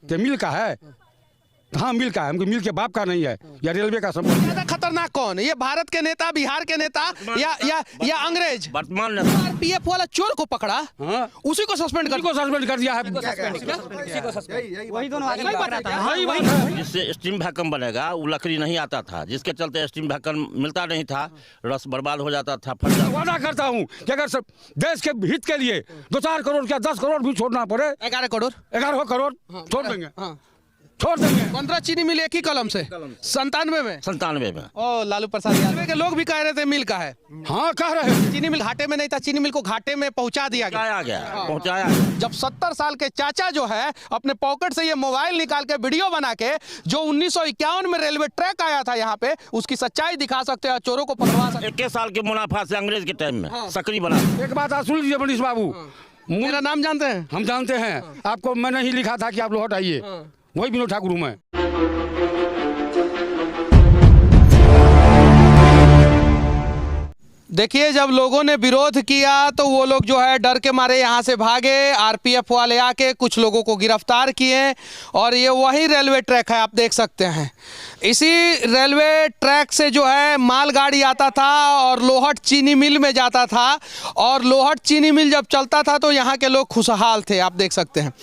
तो मिल का है, हाँ मिल का है, हमको मिल के बाप का नहीं है, या रेलवे का संबंध। ज्यादा खतरनाक कौन, ये भारत के नेता, बिहार के नेता या अंग्रेज? वर्तमान नेता आरपीएफ वाला चोर को पकड़ा, हाँ उसी को सस्पेंड कर दिया है। वही दोनों आगे बताता है। जिससे स्टीम वैक्यूम बनेगा, वो लकड़ी नहीं आता था, जिसके चलते स्टीम वैक्यूम मिलता नहीं था, रस बर्बाद हो जाता था, फट जाता। वादा करता हूँ कि अगर सब देश के हित के लिए 2-4 करोड़ क्या 10 करोड़ भी छोड़ना पड़े, 11 करोड़ 11 करोड़ छोड़ देंगे, हाँ। छोड़ देंगे। 15 चीनी मिल एक ही कलम से 97 में। 97 में। ओ लालू प्रसाद यादव के लोग भी कह रहे थे मिल का है। हाँ कह रहे हैं, चीनी मिल घाटे में नहीं था, चीनी मिल को घाटे में पहुंचा दिया गया। पहुंचाया। जब 70 साल के चाचा जो है अपने पॉकेट से ये मोबाइल निकाल के वीडियो बना के, जो 1951 में रेलवे ट्रैक आया था यहाँ पे, उसकी सच्चाई दिखा सकते हैं, चोरों को पकड़वा सकते हैं। 21 साल के मुनाफा से अंग्रेज के टाइम में सकरी बना। एक बात आप सुन लीजिए मनीष बाबू, मेरा नाम जानते हैं? हम जानते हैं, आपको मैंने ही लिखा था कि आप लौट आइए, वही विनोद ठाकुर हूँ मैं। देखिए, जब लोगों ने विरोध किया तो वो लोग जो है डर के मारे यहाँ से भागे, आरपीएफ वाले आके कुछ लोगों को गिरफ्तार किए, और ये वही रेलवे ट्रैक है, आप देख सकते हैं। इसी रेलवे ट्रैक से जो है मालगाड़ी आता था और लोहट चीनी मिल में जाता था, और लोहट चीनी मिल जब चलता था तो यहाँ के लोग खुशहाल थे, आप देख सकते हैं।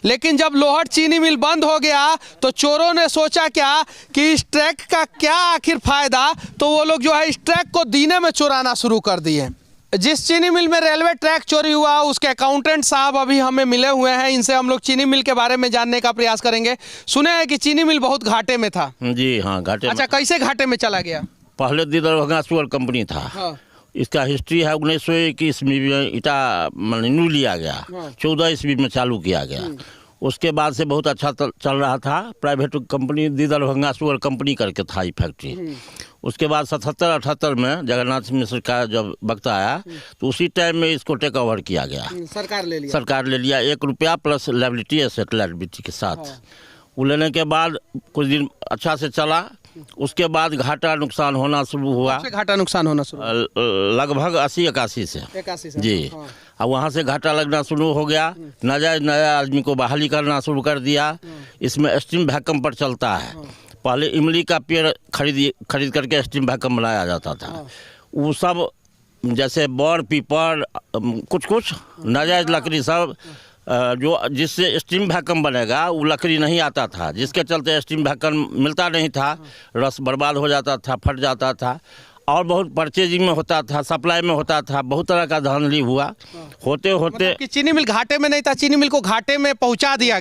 लेकिन जब लोहट चीनी मिल बंद हो गया तो चोरों ने सोचा क्या कि इस ट्रैक का क्या आखिर फायदा, तो वो लोग जो है इस ट्रैक को दीने में चुराना शुरू कर दिए। जिस चीनी मिल में रेलवे ट्रैक चोरी हुआ, उसके अकाउंटेंट साहब अभी हमें मिले हुए हैं, इनसे हम लोग चीनी मिल के बारे में जानने का प्रयास करेंगे। सुने हैं कि चीनी मिल बहुत घाटे में था। जी हाँ, घाटे। अच्छा, कैसे घाटे में चला गया? पहले दीदर शुगर कंपनी था। हाँ। इसका हिस्ट्री है 1921 में ईटा न्यू लिया गया, 14 ईस्वी में चालू किया गया। उसके बाद से बहुत अच्छा चल रहा था। प्राइवेट कंपनी दीदर शुगर कंपनी करके था ये फैक्ट्री। उसके बाद 77-78 में जगन्नाथ मिश्र का जब वक्त आया तो उसी टाइम में इसको टेक ओवर किया गया, सरकार ले लिया 1 रुपया प्लस लायबिलिटी एसेट लायबिलिटी के साथ। वो लेने के बाद कुछ दिन अच्छा से चला, उसके बाद घाटा नुकसान होना शुरू हुआ। घाटा नुकसान होना शुरू लगभग 80-81 से 81 से जी। अब वहाँ से घाटा लगना शुरू हो गया, नाजायज नया आदमी को बहाली करना शुरू कर दिया। इसमें स्टीम वैक्यूम पर चलता है। पहले इमली का पेड़ खरीद करके स्टीम वैक्यूम बनाया जाता था। वो सब जैसे बड़ पीपल कुछ नाजायज लकड़ी सब जो जिससे स्टीम वैक्यूम बनेगा, वो लकड़ी नहीं आता था, जिसके चलते स्टीम वैक्यूम मिलता नहीं था, रस बर्बाद हो जाता था, फट जाता था, और बहुत परचेजिंग में होता था, सप्लाई में होता था, बहुत तरह का धांधली हुआ। होते होते कि चीनी मिल घाटे में नहीं था, चीनी मिल को घाटे में पहुंचाया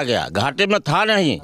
गया। घाटे में था नहीं।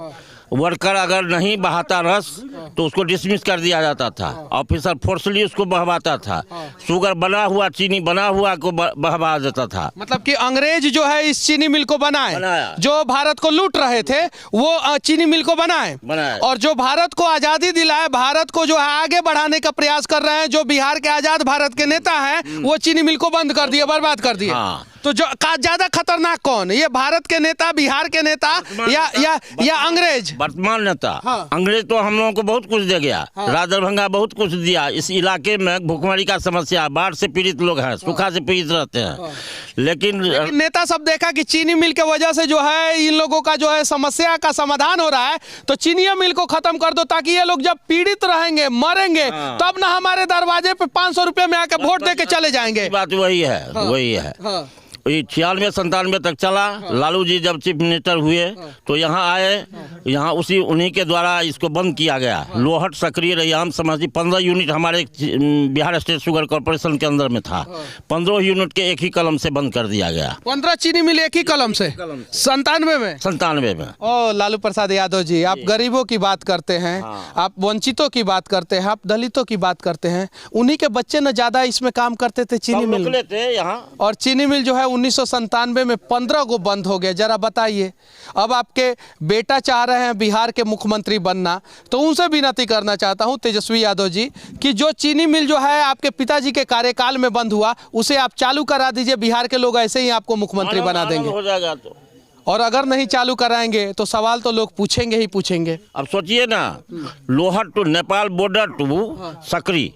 वर्कर अगर नहीं बहाता रस तो उसको डिसमिस कर दिया जाता था। ऑफिसर फोर्सली उसको बहवाता था। शुगर बना हुआ, चीनी बना हुआ को बहवा देता था। मतलब कि अंग्रेज जो है इस चीनी मिल को बनाया। जो भारत को लूट रहे थे वो चीनी मिल को बनाए, और जो भारत को आज़ादी दिलाए, भारत को जो है आगे बढ़ाने का प्रयास कर रहे हैं, जो बिहार के आज़ाद भारत के नेता हैं, वो चीनी मिल को बंद कर दिए, बर्बाद कर दिए। तो जो ज्यादा खतरनाक कौन, ये भारत के नेता, बिहार के नेता या अंग्रेज? वर्तमान नेता। अंग्रेज तो हम लोगों को बहुत कुछ दे गया। राजदरभंगा बहुत कुछ दिया। इस इलाके में भूखमरी का समस्या, बाढ़ से पीड़ित लोग हैं, सूखा से पीड़ित रहते हैं। लेकिन नेता सब देखा कि चीनी मिल के वजह से जो है इन लोगों का जो है समस्या का समाधान हो रहा है, तो चीनी मिल को खत्म कर दो, ताकि ये लोग जब पीड़ित रहेंगे, मरेंगे, तब ना हमारे दरवाजे पे 500 रुपये में आके वोट दे के चले जाएंगे। बात वही है। 96-97 तक चला। लालू जी जब चीफ मिनिस्टर हुए तो यहाँ आए, यहाँ उन्हीं के द्वारा इसको बंद किया गया। लोहट सक्रिय रैयाम समझी 15 यूनिट हमारे बिहार स्टेट शुगर कॉर्पोरेशन के अंदर में था। 15 यूनिट के एक ही कलम से बंद कर दिया गया। 15 चीनी मिल एक ही कलम से 97 में। ओ लालू प्रसाद यादव जी, आप गरीबों की बात करते हैं, आप वंचितों की बात करते हैं, आप दलितों की बात करते हैं। उन्हीं के बच्चे न ज्यादा इसमें काम करते थे चीनी मिल यहाँ, और चीनी मिल जो है 1997 में 15 को बंद हो गया। जरा बताइए, अब आपके बेटा चाह रहे हैं बिहार के मुख्यमंत्री बनना, तो उनसे विनती करना चाहता हूं तेजस्वी यादव जी कि जो चीनी मिल जो है आपके पिताजी के कार्यकाल में बंद हुआ, उसे आप चालू करा दीजिए। बिहार के लोग ऐसे ही आपको मुख्यमंत्री बना देंगे। हो जाएगा तो। और अगर नहीं चालू कराएंगे तो सवाल तो लोग पूछेंगे ही पूछेंगे। अब सोचिए ना, Lohat to Nepal border to Sakri,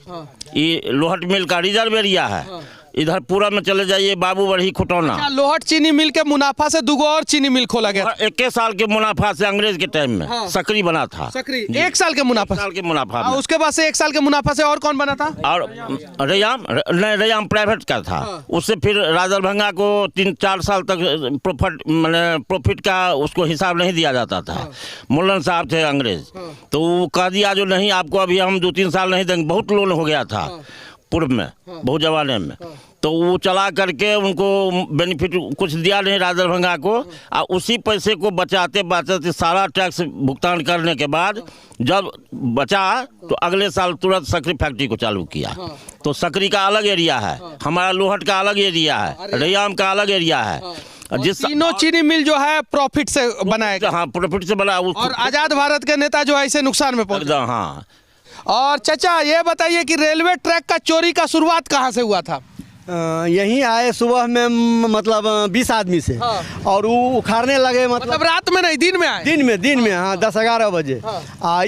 ये लोहट मिल का रिजर्व एरिया है। इधर पूरा में चले जाइए बाबू बढ़ी खुटौना। लोहट चीनी मिल के मुनाफा से दुगो और चीनी मिल खोला गया। 21 साल के मुनाफा से अंग्रेज के टाइम में सकरी बना था। सकरी 1 साल के मुनाफा, साल के मुनाफा में। उसके बाद से 1 साल के मुनाफा से और कौन बना था? और रैयाम प्राइवेट का था। उससे फिर राजदरभंगा को 3-4 साल तक प्रॉफिट का उसको हिसाब नहीं दिया जाता था। मुल्लन साहब थे अंग्रेज, तो वो कह दिया जो नहीं आपको अभी हम 2-3 साल नहीं देंगे। बहुत लोन हो गया था पूर्व में, बहुत जमाने में, तो वो चला करके उनको बेनिफिट कुछ दिया नहीं राजदरभंगा को। और उसी पैसे को बचाते बचाते सारा टैक्स भुगतान करने के बाद जब बचा तो अगले साल तुरंत सकरी फैक्ट्री को चालू किया। तो सकरी का अलग एरिया है, हमारा लोहट का अलग एरिया है, रैयाम का अलग एरिया है। जिस तीनों चीनी मिल जो है प्रॉफिट से बनाया। हाँ, प्रॉफिट से बना। और आजाद भारत के नेता जो है इसे नुकसान में पहुंचे। हाँ। और चाचा ये बताइए कि रेलवे ट्रैक का चोरी का शुरुआत कहाँ से हुआ था? यहीं आए सुबह में, मतलब 20 आदमी से। और वो उखाड़ने लगे, मतलब रात में नहीं, दिन में आए? दिन में हाँ, 10-11 बजे।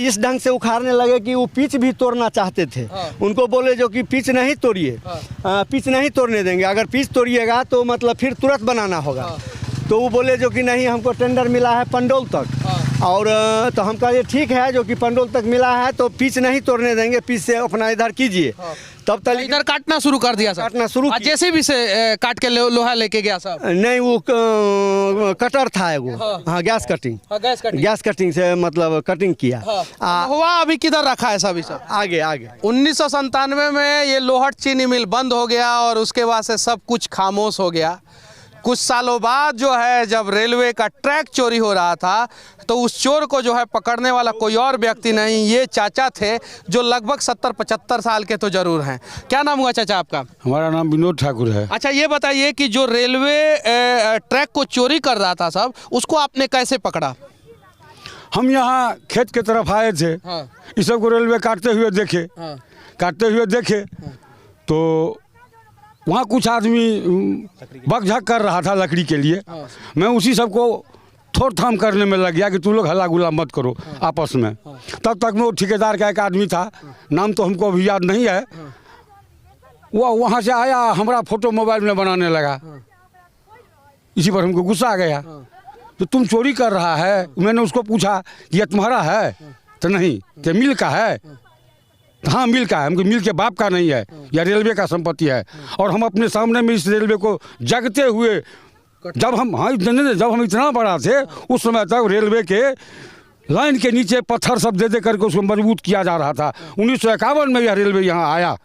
इस ढंग से उखाड़ने लगे कि वो पिच भी तोड़ना चाहते थे। उनको बोले जो कि पिच नहीं तोड़िए, पिच नहीं तोड़ने देंगे, अगर पिच तोड़िएगा तो मतलब फिर तुरंत बनाना होगा। तो वो बोले जो कि नहीं, हमको टेंडर मिला है पंडोल तक। और तो हम कहे ठीक है, जो कि पंडोल तक मिला है तो पिच नहीं तोड़ने देंगे, पिच से अपना इधर कीजिए। तब तक इधर काटना शुरू कर दिया, काटना शुरू। जेसीबी से काट के लोहा लेके गया साहब? नहीं, वो कटर था एगो। हाँ, गैस कटिंग से मतलब कटिंग किया। हुआ अभी किधर रखा है सब? आगे 1997 में ये लोहट चीनी मिल बंद हो गया और उसके बाद से सब कुछ खामोश हो गया। कुछ सालों बाद जो है जब रेलवे का ट्रैक चोरी हो रहा था तो उस चोर को जो है पकड़ने वाला कोई और व्यक्ति नहीं, ये चाचा थे जो लगभग 70-75 साल के तो जरूर हैं। क्या नाम हुआ चाचा आपका? हमारा नाम विनोद ठाकुर है। अच्छा, ये बताइए कि जो रेलवे ट्रैक को चोरी कर रहा था सब, उसको आपने कैसे पकड़ा? हम यहाँ खेत के तरफ आए थे। इस सबको रेलवे काटते हुए देखे तो वहाँ कुछ आदमी बकझक कर रहा था लकड़ी के लिए। मैं उसी सबको थोड़ थाम करने में लग गया कि तुम लोग हल्ला गुल्ला मत करो आपस में। तब तक में वो ठेकेदार का एक आदमी था, नाम तो हमको अभी याद नहीं है, वो वहाँ से आया, हमारा फोटो मोबाइल में बनाने लगा। इसी पर हमको गुस्सा आ गया। तो तुम चोरी कर रहा है? मैंने उसको पूछा कि ये तुम्हारा है? तो नहीं। तो मिल का है? हाँ, मिल का है। हमको मिल के बाप का नहीं है, यह रेलवे का संपत्ति है। और हम अपने सामने में इस रेलवे को जगते हुए जब हम इतना बड़ा थे उस समय तक रेलवे के लाइन के नीचे पत्थर सब दे करके उसको मजबूत किया जा रहा था। 1951 में यह रेलवे यहाँ आया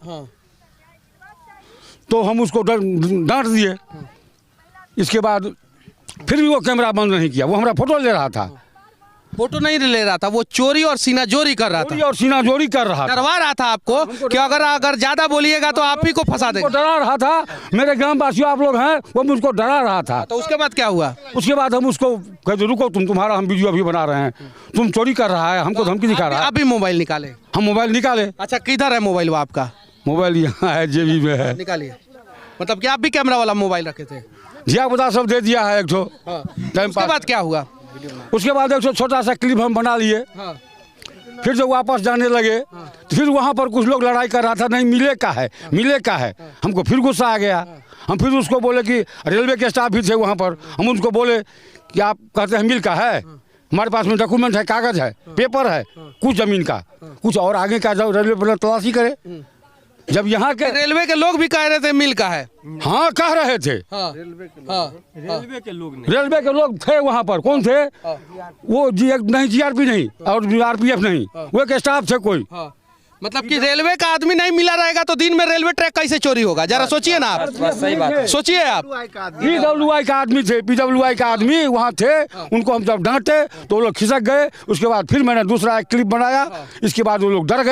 तो हम उसको डांट दिए। इसके बाद फिर भी वो कैमरा बंद नहीं किया, वो हमारा फोटो ले रहा था। फोटो नहीं ले रहा था, वो चोरी और सीनाजोरी कर रहा था। डरवा रहा था आपको कि अगर ज्यादा बोलिएगा तो आप ही को फंसा देंगे। डरा रहा था। मेरे ग्राम वासियों आप लोग हैं, वो मुझको डरा रहा था। तो उसके बाद क्या हुआ? उसके बाद हम उसको कहते रुको, तुम्हारा हम वीडियो अभी बना रहे हैं, तुम चोरी कर रहा है, हमको धमकी दिखा रहा है। अभी मोबाइल निकाले? हम मोबाइल निकाले। अच्छा, किधर है मोबाइल वो आपका? मोबाइल यहाँ है, जेबी में है। निकालिए। मतलब कि आप भी कैमरा वाला मोबाइल रखे थे? जिया बता सब दे दिया है एक ठो। उसके बाद क्या हुआ? उसके बाद एक छोटा सा क्लिप हम बना लिए। फिर जब वापस जाने लगे तो फिर वहाँ पर कुछ लोग लड़ाई कर रहा था, नहीं मिले का है। हमको फिर गुस्सा आ गया। हम फिर उसको बोले कि रेलवे के स्टाफ भी थे वहाँ पर, हम उनको बोले कि आप कहते हैं मिल का है, हमारे पास में डॉक्यूमेंट है, कागज है, पेपर है, कुछ जमीन का, कुछ और आगे का जब रेलवे पर तलाशी करे। जब यहाँ के रेलवे के लोग भी कह रहे थे मिल का है। हाँ, कह रहे थे। रेलवे के लोग थे वहाँ पर। कौन थे वो? नहीं, जीआरपी नहीं और आरपीएफ नहीं, वो एक स्टाफ थे कोई। मतलब कि रेलवे का आदमी नहीं मिला रहेगा तो दिन में रेलवे ट्रैक कैसे चोरी होगा? जरा सोचिए ना आप। सही बात है। सोचिए आप। पीडब्ल्यूआई का आदमी थे, पीडब्ल्यूआई का आदमी वहाँ थे। उनको हम जब डांटे तो वो लोग खिसक गए। उसके बाद फिर मैंने दूसरा एक क्लिप बनाया। इसके बाद वो लोग डर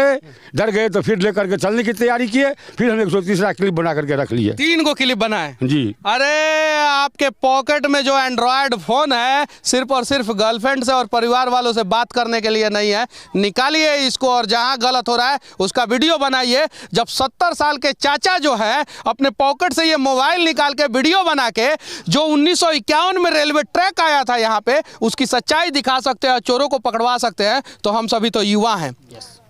गए तो फिर लेकर के चलने की तैयारी किए। फिर हमने 103 क्लिप बना करके रख लिए। 3 गो क्लिप बनाए जी। अरे आपके पॉकेट में जो एंड्रॉयड फोन है सिर्फ और सिर्फ गर्लफ्रेंड से और परिवार वालों से बात करने के लिए नहीं है। निकालिए इसको और जहाँ गलत हो रहा है उसका वीडियो बनाइए। जब 70 साल के चाचा जो है अपने पॉकेट से ये मोबाइल निकाल के वीडियो बना के जो 1951 में रेलवे ट्रैक आया था यहाँ पे, उसकी सच्चाई दिखा सकते हैं, चोरों को पकड़वा सकते हैं, तो हम सभी तो युवा हैं।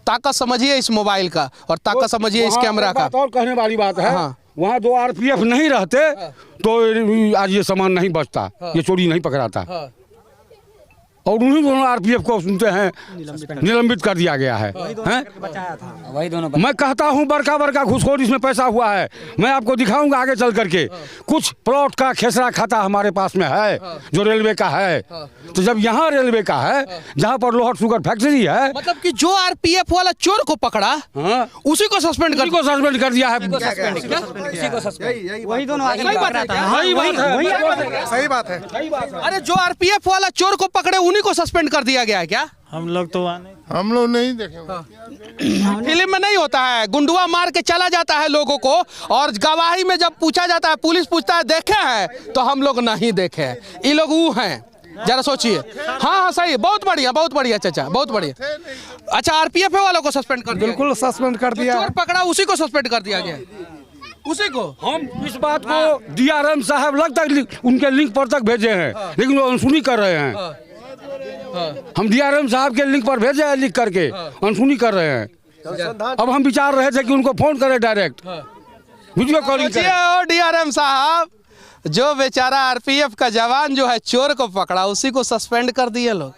ताकत समझिए इस मोबाइल का और ताकत समझिए इस कैमरा का। और कहने वाली बात है, वहाँ 2 RPF नहीं रहते तो आज ये सामान नहीं बचता, ये चोरी नहीं पकड़ाता। और उन्हीं दोनों RPF को सुनते हैं निलंबित कर दिया गया है। वही दोनों मैं कहता हूँ बड़का घूसखोर इसमें पैसा हुआ है। मैं आपको दिखाऊंगा आगे चल करके। कुछ प्लॉट का खेसरा खाता हमारे पास में है जो रेलवे का है। तो जब यहाँ रेलवे का है, जहाँ पर लोहट शुगर फैक्ट्री है, मतलब कि जो RPF वाला चोर को पकड़ा उसी को सस्पेंड कर दिया है। वही दोनों सही बात है। अरे जो RPF वाला चोर को पकड़े उन्हीं को सस्पेंड कर दिया गया है क्या? हम लोग नहीं देखेंगे। फिल्म में नहीं होता है, गुंडुआ मार के चला जाता है लोगों को, और गवाही में जब पूछा जाता है, पुलिस पूछता है देखे हैं, तो हम लोग नहीं देखे हैं। ये लोग वो हैं, जरा सोचिए। हाँ सही, बहुत बढ़िया चाचा, बहुत बढ़िया। अच्छा, RPF वालों को सस्पेंड कर दिया? बिल्कुल सस्पेंड कर दिया। चोर पकड़ा उसी को सस्पेंड कर दिया गया, उसी को। हम इस बात को DRM साहब लगता उनके लिंक पर तक भेजे हैं, लेकिन वो अनसुनी कर रहे हैं। हम DRM साहब के लिंक पर भेजे हैं, लिख करके अनसुनी कर रहे हैं। अब हम विचार रहे थे कि उनको फोन करें डायरेक्ट, वीडियो कॉलिंग करें। DRM साहब, जो बेचारा RPF का जवान जो है चोर को पकड़ा उसी को सस्पेंड कर दिए लोग।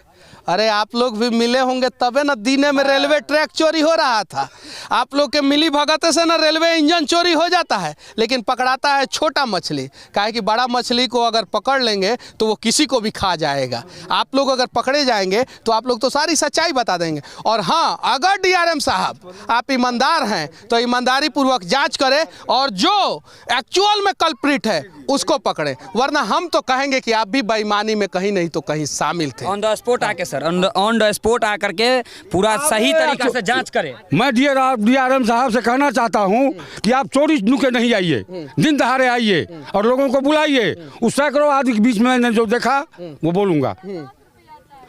अरे आप लोग भी मिले होंगे तबे ना दीने में रेलवे ट्रैक चोरी हो रहा था। आप लोग के मिली भगत से ना रेलवे इंजन चोरी हो जाता है, लेकिन पकड़ाता है छोटा मछली। काहे कि बड़ा मछली को अगर पकड़ लेंगे तो वो किसी को भी खा जाएगा। आप लोग अगर पकड़े जाएंगे तो आप लोग तो सारी सच्चाई बता देंगे। और हाँ, अगर DRM साहब आप ईमानदार हैं तो ईमानदारी पूर्वक जांच करें और जो एक्चुअल में कल्प्रिट है उसको पकड़े, वरना हम तो कहेंगे कि आप भी बेईमानी में कहीं नहीं तो कहीं शामिल थे। ऑन द स्पॉट आके सर, ऑन द स्पॉट आकर के पूरा सही तरीके से जांच करें। मैं DRM साहब से कहना चाहता हूं कि आप चोरी नुके नहीं आइए, दिन दहाड़े आइए और लोगों को बुलाइए। उस सैकड़ों आदमी के बीच में मैंने जो देखा वो बोलूंगा।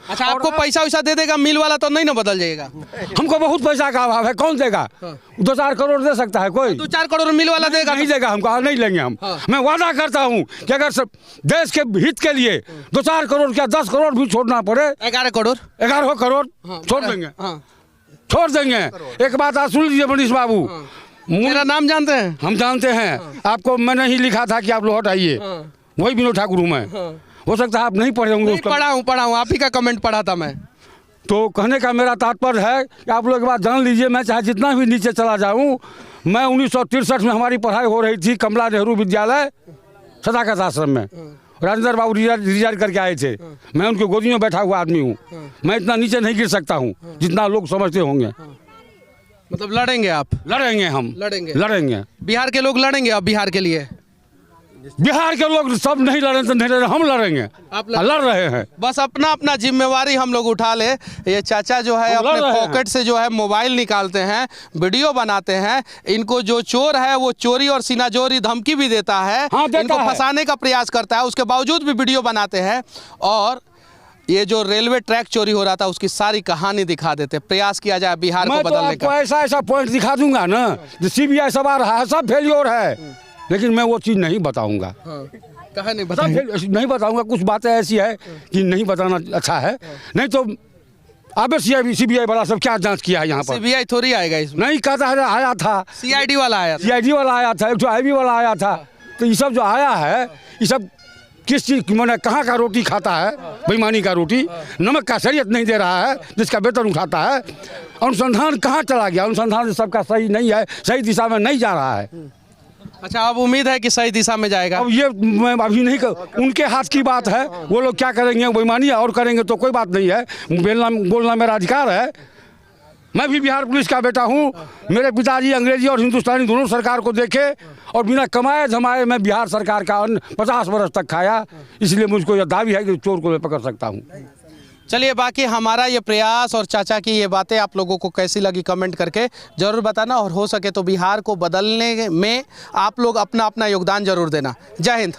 अच्छा, आपको पैसा वैसा दे देगा मिल वाला तो नहीं ना बदल जाएगा? हमको बहुत पैसा का अभाव है, कौन देगा? 2-4 करोड़ दे सकता है कोई? 2-4 करोड़ मिल वाला देगा? नहीं देगा, हमको नहीं लेंगे हम। मैं वादा करता हूँ कि अगर सब देश के हित के लिए 2-4 करोड़ क्या 10 करोड़ भी छोड़ना पड़े, 11 करोड़ छोड़ देंगे, छोड़ देंगे। एक बात आप सुन लीजिए मनीष बाबू, मेरा नाम जानते हैं? हम जानते हैं। आपको मैंने ही लिखा था कि आप लोहट आइए, वही विनोद ठाकुर हूँ मैं। हो सकता है आप नहीं पढ़े होंगे उसको। पढ़ा हूँ, आप ही का कमेंट पढ़ा था मैं। तो कहने का मेरा तात्पर्य है कि आप लोग एक बात जान लीजिए, मैं चाहे जितना भी नीचे चला जाऊँ, मैं 1963 में हमारी पढ़ाई हो रही थी कमला नेहरू विद्यालय सदाकत आश्रम में। राजेंद्र बाबू रिजाइन करके आए थे, मैं उनकी गोदी में बैठा हुआ आदमी हूँ। मैं इतना नीचे नहीं गिर सकता हूँ जितना लोग समझते होंगे। मतलब लड़ेंगे आप? लड़ेंगे हम, लड़ेंगे। बिहार के लोग लड़ेंगे अब बिहार के लिए? बिहार के लोग सब नहीं लड़े तो नहीं लड़े, हम लड़ेंगे। आप लड़ रहे हैं। बस अपना अपना जिम्मेवारी हम लोग उठा ले। ये चाचा जो है अपने पॉकेट से जो है मोबाइल निकालते हैं, वीडियो बनाते हैं। इनको जो चोर है वो चोरी और सीनाजोरी धमकी भी देता है, इनको फंसाने का प्रयास करता है, उसके बावजूद भी वीडियो बनाते हैं। और ये जो रेलवे ट्रैक चोरी हो रहा था उसकी सारी कहानी दिखा देते, प्रयास किया जाए बिहार को बदलने का। ऐसा पॉइंट दिखा दूंगा ना, जो CBI सब आ रहा है, सब फेलियर है, लेकिन मैं वो चीज़ नहीं बताऊंगा। नहीं बताऊंगा। कुछ बातें ऐसी है कि नहीं बताना अच्छा है, नहीं तो अब CBI वाला सब क्या जांच किया है यहाँ पर? CBI थोड़ी आएगा इसमें। नहीं कहता है, आया था CID वाला आया था, CID वाला आया था, एक तो IB वाला आया था। तो ये सब जो आया है, ये सब किस चीज़ मैंने कहाँ का रोटी खाता है? बेईमानी का रोटी, नमक का शरीयत नहीं दे रहा है, जिसका वेतन उठाता है। अनुसंधान कहाँ चला गया? अनुसंधान सबका सही नहीं है, सही दिशा में नहीं जा रहा है। अच्छा, अब उम्मीद है कि सही दिशा में जाएगा? अब ये मैं अभी नहीं उनके हाथ की बात है, वो लोग क्या करेंगे, बेईमानी और करेंगे तो कोई बात नहीं है। बोलना मेरा अधिकार है। मैं भी बिहार पुलिस का बेटा हूँ। मेरे पिताजी अंग्रेजी और हिंदुस्तानी दोनों सरकार को देखे और बिना कमाए धमाए मैं बिहार सरकार का अन्न 50 वर्ष तक खाया, इसलिए मुझको यह दावी है कि चोर को मैं पकड़ सकता हूँ। चलिए, बाकी हमारा ये प्रयास और चाचा की ये बातें आप लोगों को कैसी लगी कमेंट करके ज़रूर बताना, और हो सके तो बिहार को बदलने में आप लोग अपना अपना योगदान ज़रूर देना। जय हिंद।